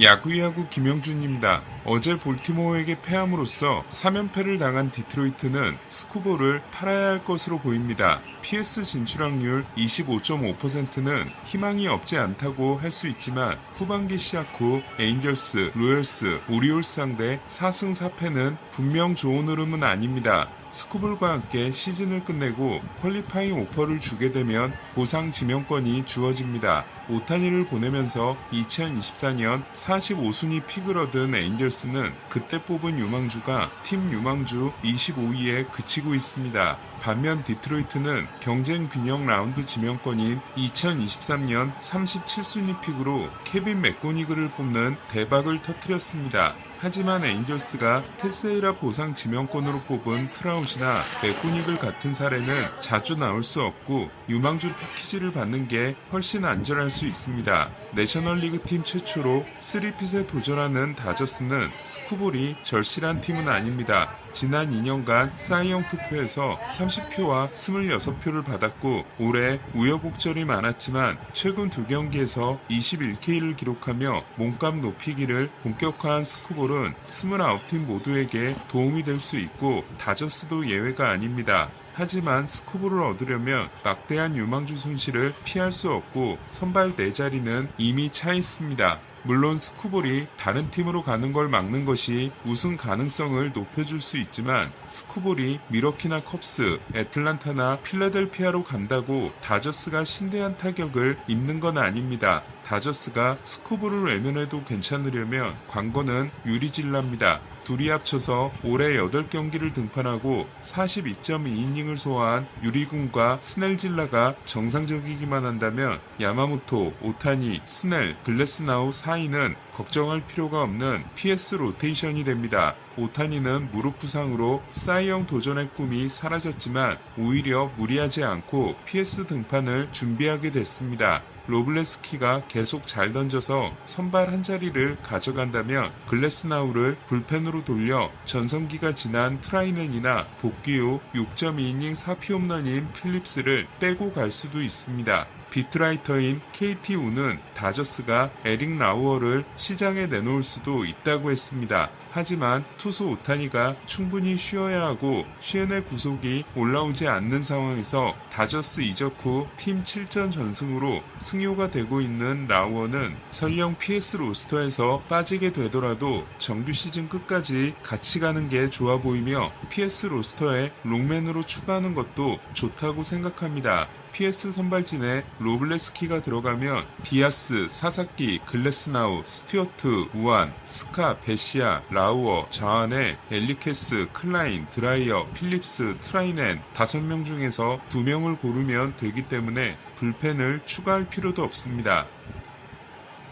야구야구 김영준입니다. 어제 볼티모어에게 패함으로써 3연패를 당한 디트로이트는 스쿠보를 팔아야 할 것으로 보입니다. PS 진출 확률 25.5%는 희망이 없지 않다고 할 수 있지만 후반기 시작 후 에인절스, 로열스, 오리올스 상대 4승 4패는 분명 좋은 흐름은 아닙니다. 스쿠볼과 함께 시즌을 끝내고 퀄리파잉 오퍼를 주게 되면 보상 지명권이 주어집니다. 오타니를 보내면서 2024년 45순위 픽을 얻은 에인절스는 그때 뽑은 유망주가 팀 유망주 25위에 그치고 있습니다. 반면 디트로이트는 경쟁 균형 라운드 지명권인 2023년 37순위 픽으로 케빈 맥고니그를 뽑는 대박을 터뜨렸습니다. 하지만 에인절스가 테스에라 보상 지명권으로 뽑은 트라웃이나 맥고니글 같은 사례는 자주 나올 수 없고 유망주 패키지를 받는 게 훨씬 안전할 수 있습니다. 내셔널리그 팀 최초로 3핏에 도전하는 다저스는 스쿠볼이 절실한 팀은 아닙니다. 지난 2년간 사이영 투표에서 30표와 26표를 받았고 올해 우여곡절이 많았지만 최근 두 경기에서 21K를 기록하며 몸값 높이기를 본격화한 스쿠볼은 29팀 모두에게 도움이 될 수 있고 다저스도 예외가 아닙니다. 하지만 스쿠볼을 얻으려면 막대한 유망주 손실을 피할 수 없고 선발 4자리는 이미 차 있습니다. 물론 스쿠볼이 다른 팀으로 가는 걸 막는 것이 우승 가능성을 높여줄 수 있지만 스쿠볼이 미러키나 컵스, 애틀란타나 필라델피아로 간다고 다저스가 신대한 타격을 입는 건 아닙니다. 다저스가 스쿠볼을 외면해도 괜찮으려면 관건은 유리질라입니다. 둘이 합쳐서 올해 8경기를 등판하고 42.2이닝을 소화한 유리군과 스넬질라가 정상적이기만 한다면 야마모토, 오타니, 스넬, 글래스나우 4위는 걱정할 필요가 없는 PS 로테이션이 됩니다. 오타니는 무릎 부상으로 사이영 도전의 꿈이 사라졌지만 오히려 무리하지 않고 PS 등판을 준비하게 됐습니다. 로블레스키가 계속 잘 던져서 선발 한 자리를 가져간다면 글래스나우를 불펜으로 돌려 전성기가 지난 트라이넨이나 복귀 후 6.2이닝 4피 홈런인 필립스를 빼고 갈 수도 있습니다. 비트라이터인 KT 우는 다저스가 에릭 라우어를 시장에 내놓을 수도 있다고 했습니다. 하지만 투수 오타니가 충분히 쉬어야 하고 쉬엔의 구속이 올라오지 않는 상황에서 다저스 이적 후 팀 7전 전승으로 승효가 되고 있는 라우어는 설령 PS 로스터에서 빠지게 되더라도 정규 시즌 끝까지 같이 가는 게 좋아 보이며 PS 로스터에 롱맨으로 추가하는 것도 좋다고 생각합니다. PS 선발진에 로블레스키가 들어가면 디아스, 사사키, 글래스나우, 스튜어트, 우안, 스카, 베시아, 라우어, 자안에 엘리케스, 클라인, 드라이어, 필립스, 트라이넨 5명 중에서 2명을 고르면 되기 때문에 불펜을 추가할 필요도 없습니다.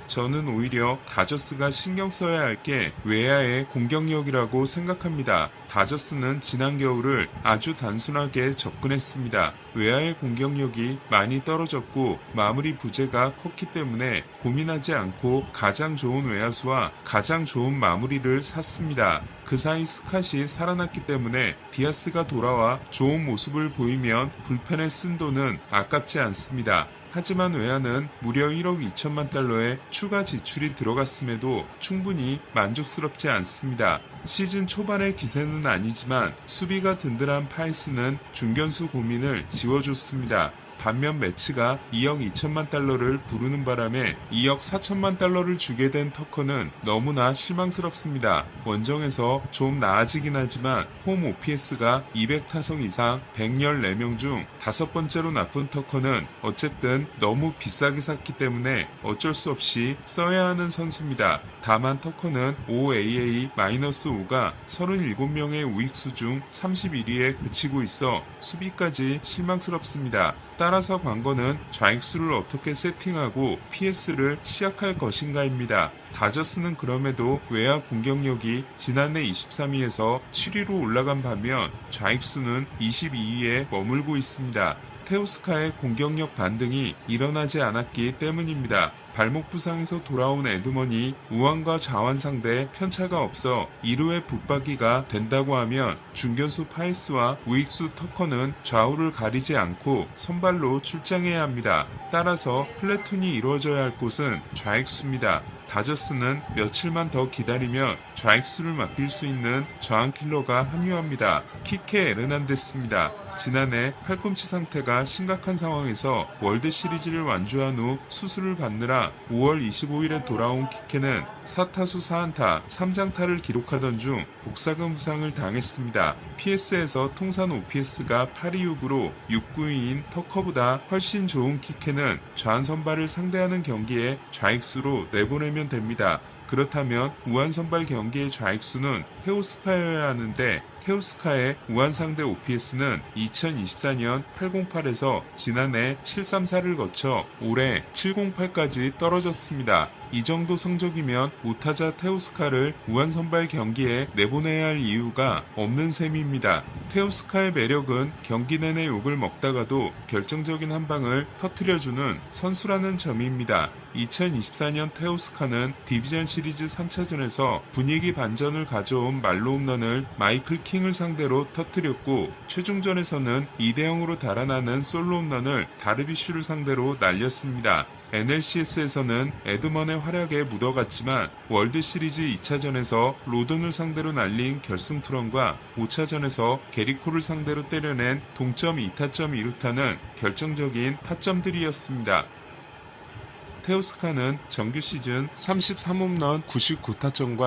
저는 오히려 다저스가 신경 써야 할 게 외야의 공격력이라고 생각합니다. 다저스는 지난 겨울을 아주 단순하게 접근했습니다. 외야의 공격력이 많이 떨어졌고 마무리 부재가 컸기 때문에 고민하지 않고 가장 좋은 외야수와 가장 좋은 마무리를 샀습니다. 그 사이 스캇이 살아났기 때문에 디아스가 돌아와 좋은 모습을 보이면 불펜에 쓴 돈은 아깝지 않습니다. 하지만 외야는 무려 1억 2천만 달러의 추가 지출이 들어갔음에도 충분히 만족스럽지 않습니다. 시즌 초반의 기세는 아니지만 수비가 든든한 파이스는 중견수 고민을 지워줬습니다. 반면 매치가 2억 2천만 달러를 부르는 바람에 2억 4천만 달러를 주게 된 터커는 너무나 실망스럽습니다. 원정에서 좀 나아지긴 하지만 홈 OPS가 200타석 이상 114명 중 5번째로 나쁜 터커는 어쨌든 너무 비싸게 샀기 때문에 어쩔 수 없이 써야 하는 선수입니다. 다만 터커는 OAA-5가 37명의 우익수 중 31위에 그치고 있어 수비까지 실망스럽습니다. 따라서 관건은 좌익수를 어떻게 세팅하고 PS를 시작할 것인가입니다. 다저스는 그럼에도 외야 공격력이 지난해 23위에서 7위로 올라간 반면 좌익수는 22위에 머물고 있습니다. 테오스카의 공격력 반등이 일어나지 않았기 때문입니다. 발목 부상에서 돌아온 에드먼이 우완과 자완 상대 편차가 없어 2루의 붙박이가 된다고 하면 중견수 파이스와 우익수 터커는 좌우를 가리지 않고 선발로 출장해야 합니다. 따라서 플래툰이 이루어져야 할 곳은 좌익수입니다. 다저스는 며칠만 더 기다리며 좌익수를 맡길 수 있는 저항킬러가 합류합니다. 키케 에르난데스입니다. 지난해 팔꿈치 상태가 심각한 상황에서 월드 시리즈를 완주한 후 수술을 받느라 5월 25일에 돌아온 키케는 4타수 4안타 3장타를 기록하던 중 복사근 부상을 당했습니다. PS에서 통산 OPS가 826으로 6구위인 터커보다 훨씬 좋은 키케는 좌한 선발을 상대하는 경기에 좌익수로 내보내면 됩니다. 그렇다면 우한 선발 경기의 좌익수는 테오스카여야 하는데 테오스카의 우한 상대 OPS는 2024년 808에서 지난해 734를 거쳐 올해 708까지 떨어졌습니다. 이 정도 성적이면 우타자 테오스카를 우한 선발 경기에 내보내야 할 이유가 없는 셈입니다. 테오스카의 매력은 경기 내내 욕을 먹다가도 결정적인 한 방을 터뜨려주는 선수라는 점입니다. 2024년 테오스카는 디비전 시리즈 3차전에서 분위기 반전을 가져온 말로 홈런을 마이클 킹을 상대로 터뜨렸고 최종전에서는 2대0으로 달아나는 솔로 홈런을 다르비슈를 상대로 날렸습니다. NLCS에서는 에드먼의 활약에 묻어갔지만 월드시리즈 2차전에서 로든을 상대로 날린 결승 투런과 5차전에서 게리코를 상대로 때려낸 동점 2타점 2루타는 결정적인 타점들이었습니다. 테오스카는 정규 시즌 33홈런 99타점과